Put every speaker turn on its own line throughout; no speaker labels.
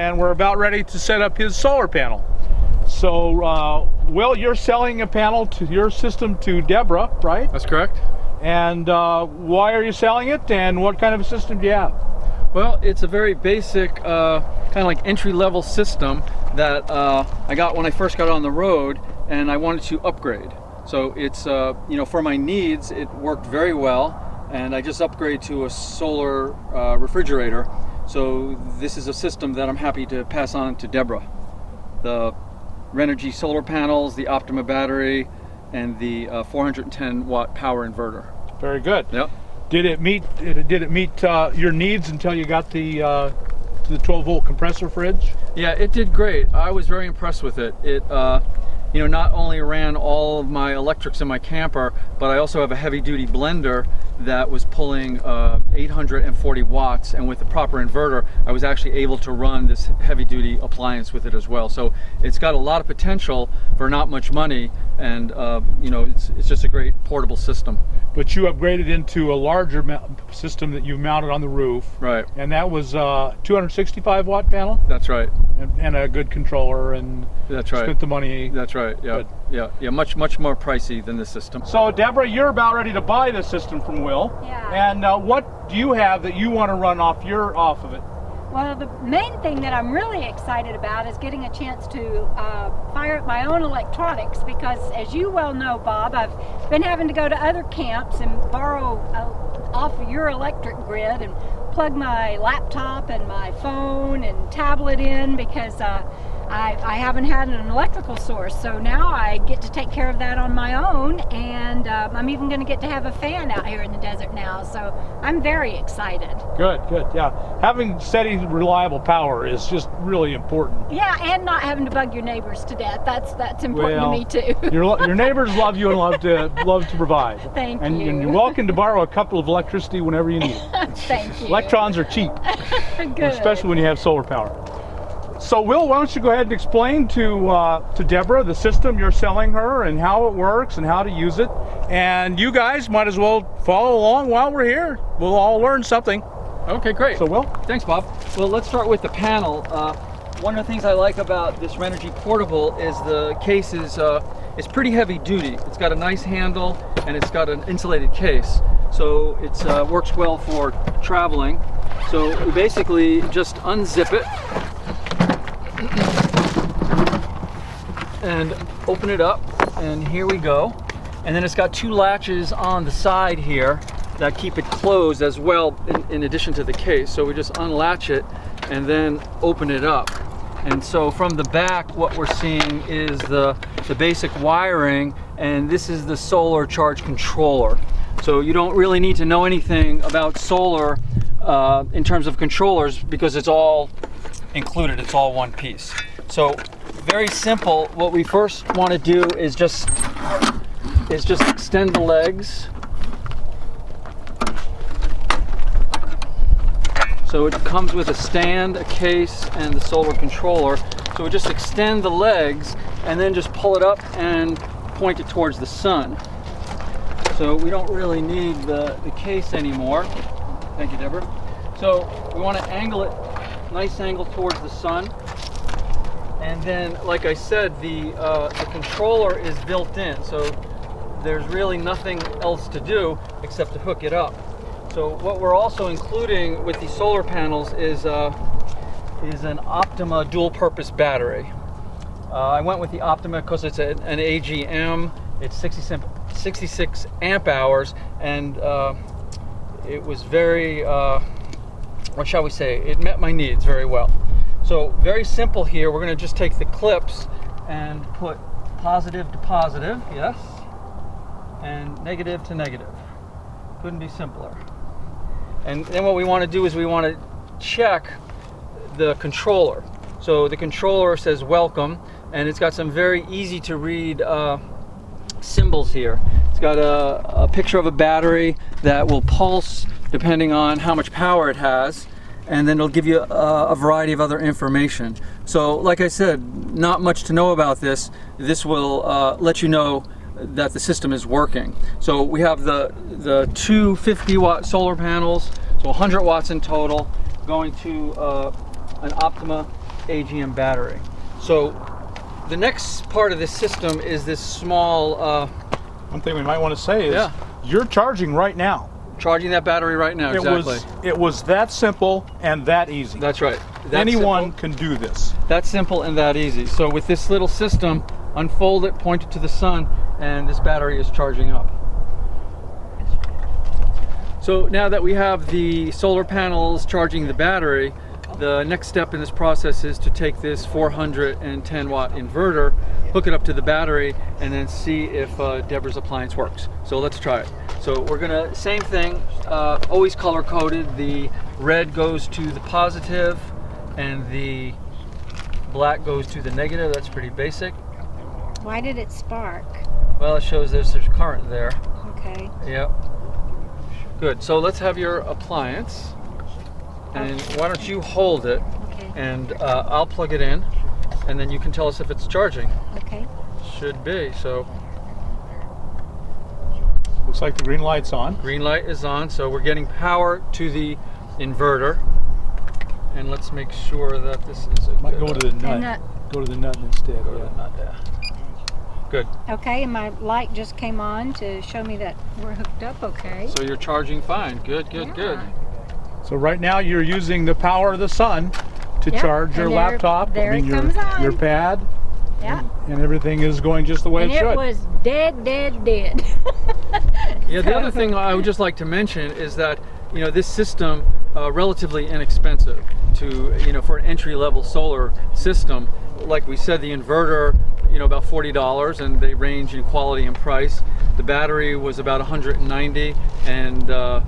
And we're about ready to set up his solar panel. So, Will, you're selling a panel to your system to Deborah, right?
That's correct.
And why are you selling it, and what kind of a system do you have?
Well, it's a very basic, kind of like entry-level system that I got when I first got on the road, and I wanted to upgrade. So it's, you know, for my needs, it worked very well, and I just upgraded to a solar refrigerator. So this is a system that I'm happy to pass on to Deborah. The Renogy solar panels, the Optima battery, and the 410 watt power inverter.
Very good.
Yep.
Did it meet your needs until you got the 12 volt compressor fridge?
Yeah, it did great. I was very impressed with it. It you know, not only ran all of my electrics in my camper, but I also have a heavy duty blender that was pulling 840 watts, and with the proper inverter I was actually able to run this heavy duty appliance with it as well. So it's got a lot of potential for not much money, and you know, it's just a great portable system.
But you upgraded into a larger system that you've mounted on the roof. Right. And that was 265 watt panel?
That's right.
And a good controller, and
that's right.
Spent the money.
That's right. Yeah. Good. Yeah. Much more pricey than this system.
So Deborah, you're about ready to buy this system from Will.
Yeah.
And what do you have that you want to run off of it?
Well, the main thing that I'm really excited about is getting a chance to fire up my own electronics, because as you well know, Bob, I've been having to go to other camps and borrow off of your electric grid and plug my laptop and my phone and tablet in, because I haven't had an electrical source. So now I get to take care of that on my own, and I'm even going to get to have a fan out here in the desert now. So I'm very excited.
Good, yeah. Having steady, reliable power is just really important.
Yeah, and not having to bug your neighbors to death. That's important to me too.
Your neighbors love you and love to provide.
Thank you.
And you're welcome to borrow a couple of electricity whenever you need it.
Thank you.
Electrons are cheap,
Good.
especially when you have solar power. So Will, why don't you go ahead and explain to Deborah the system you're selling her and how it works and how to use it. And you guys might as well follow along while we're here. We'll all learn something.
Okay, great.
So Will?
Thanks, Bob. Well, let's start with the panel. One of the things I like about this Renogy Portable is the case is pretty heavy duty. It's got a nice handle and it's got an insulated case. So it works well for traveling. So we basically just unzip it and open it up, and here we go. And then it's got two latches on the side here that keep it closed as well, in addition to the case. So we just unlatch it and then open it up. And so from the back, what we're seeing is the basic wiring, and this is the solar charge controller. So you don't really need to know anything about solar in terms of controllers, because it's all included. It's all one piece. So very simple. What we first want to do is just extend the legs. So it comes with a stand, a case, and the solar controller. So we just extend the legs and then just pull it up and point it towards the sun. So we don't really need the case anymore. Thank you, Deborah. So we want to angle it, nice angle towards the sun. And then, like I said, the controller is built in, so there's really nothing else to do except to hook it up. So what we're also including with these solar panels is an Optima dual-purpose battery. I went with the Optima because it's an AGM. It's 66 amp hours, and it was very, what shall we say, it met my needs very well. So very simple here. We're going to just take the clips and put positive to positive, yes, and negative to negative. Couldn't be simpler. And then what we want to do is we want to check the controller. So the controller says welcome, and it's got some very easy to read symbols here. It's got a picture of a battery that will pulse depending on how much power it has, and then it'll give you a variety of other information. So like I said, not much to know about this. This will let you know that the system is working. So we have the two 50-watt solar panels, so 100 watts in total, going to an Optima AGM battery. So the next part of this system is this small
One thing we might want to say is
Yeah.
you're charging right now.
charging that battery right now. Exactly.
It was that simple and that easy.
That's right. That's
Anyone
simple.
can do this.
That's simple and that easy. So with this little system, unfold it, point it to the sun, and this battery is charging up. So now that we have the solar panels charging the battery, the next step in this process is to take this 410 watt inverter, hook it up to the battery, and then see if Deborah's appliance works. So let's try it. So we're gonna, same thing, always color coded. The red goes to the positive and the black goes to the negative. That's pretty basic.
Why did it spark?
Well, it shows there's current there.
Okay.
Yep. Good. So let's have your appliance. And why don't you hold it,
Okay.
and I'll plug it in, and then you can tell us if it's charging.
Okay.
Should be. So
Looks like the green light's on.
green light is on, so we're getting power to the inverter. And let's make sure that this is a
Might
good,
go to the nut.
nut.
Go to the nut instead.
go to
Yeah.
the nut there. Good.
Okay, and my light just came on to show me that we're hooked up okay.
So you're charging fine. Good, good, good.
Yeah.
So right now you're using the power of the sun to
Yep,
charge your
and there-
laptop.
there it
your,
comes on.
your pad,
Yeah.
and everything is going just the way
And
it should.
it was dead, dead, dead.
Yeah, the other thing I would just like to mention is that, you know, this system relatively inexpensive to, you know, for an entry-level solar system. Like we said, the inverter, you know, about $40, and they range in quality and price. The battery was about $190, and the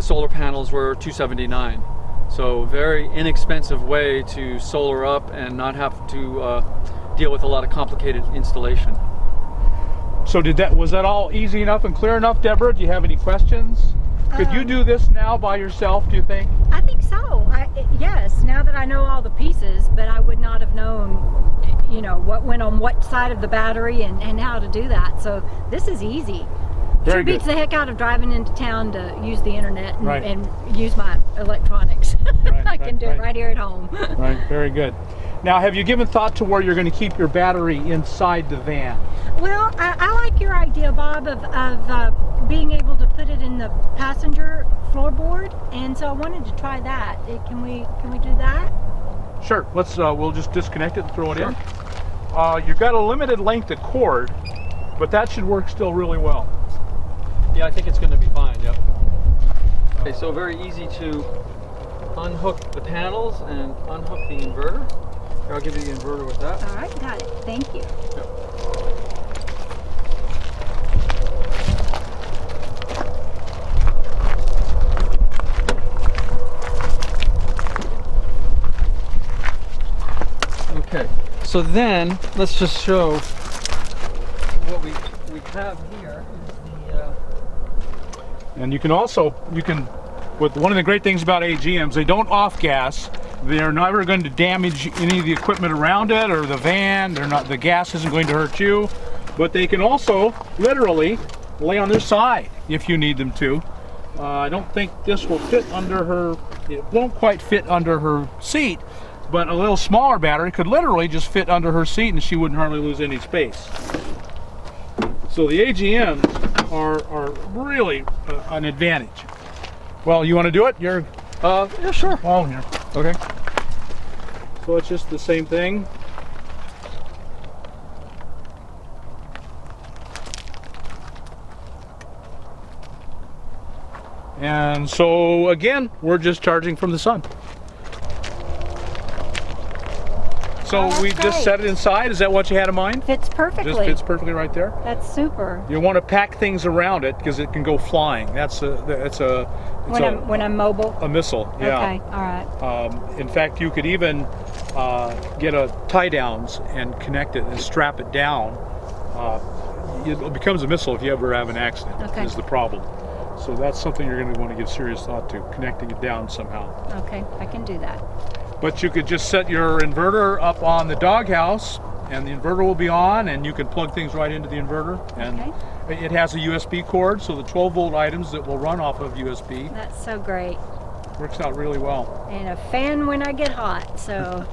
solar panels were $279. So very inexpensive way to solar up and not have to deal with a lot of complicated installation.
So was that all easy enough and clear enough, Deborah? Do you have any questions? Could you do this now by yourself, do you think?
I think so. Yes, now that I know all the pieces, but I would not have known, you know, what went on what side of the battery and how to do that. So this is easy.
Very
Sure beats
good.
the heck out of driving into town to use the internet and,
Right.
and use my electronics.
Right,
I can
right,
do
right.
it right here at home.
Right, very good. Now, have you given thought to where you're going to keep your battery inside the van?
Well, I like your idea, Bob, of being able to put it in the passenger floorboard, and so I wanted to try that. Can we do that?
Sure. Let's. We'll just disconnect it and throw it
Sure.
in. You've got a limited length of cord, but that should work still really well.
Yeah, I think it's going to be fine, yep. Okay, so very easy to unhook the panels and unhook the inverter. Here, I'll give you the inverter with that.
All right, got it. Thank you.
Okay, so then let's just show what we have here is the
And you can also, with one of the great things about AGMs, they don't off gas. They're never going to damage any of the equipment around it or the van. The gas isn't going to hurt you. But they can also literally lay on their side if you need them to. I don't think this will fit under her, it won't quite fit under her seat, but a little smaller battery could literally just fit under her seat and she wouldn't hardly lose any space. So the AGMs are really an advantage. Well, you want to do it?
yeah, sure.
Well, here.
Okay.
So it's just the same thing. And so again, we're just charging from the sun. So
Oh, that's
we just
great.
set it inside. Is that what you had in mind?
Fits perfectly.
Just fits perfectly right there.
That's super.
You want to pack things around it because it can go flying.
When I'm mobile.
a missile. Yeah.
Okay. All right.
In fact, you could even get a tie downs and connect it and strap it down. It becomes a missile if you ever have an accident.
Okay.
Is the problem. So that's something you're going to want to give serious thought to, connecting it down somehow.
Okay, I can do that.
But you could just set your inverter up on the doghouse, and the inverter will be on, and you can plug things right into the inverter. And
Okay.
it has a USB cord, so the 12-volt items that will run off of USB
That's so great.
works out really well.
And a fan when I get hot. So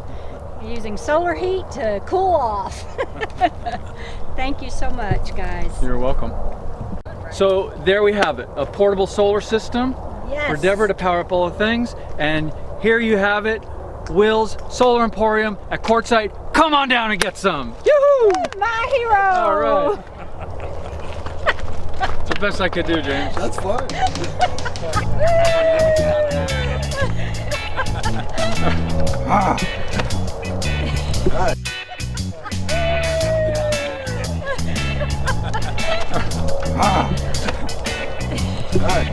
using solar heat to cool off. Thank you so much, guys.
You're welcome. So there we have it, a portable solar system
Yes.
for Deborah to power up all the things. And here you have it, Will's Solar Emporium at Quartzsite. Come on down and get some. Yoo-hoo!
My hero.
All right. It's the best I could do, James.
That's fun. All right.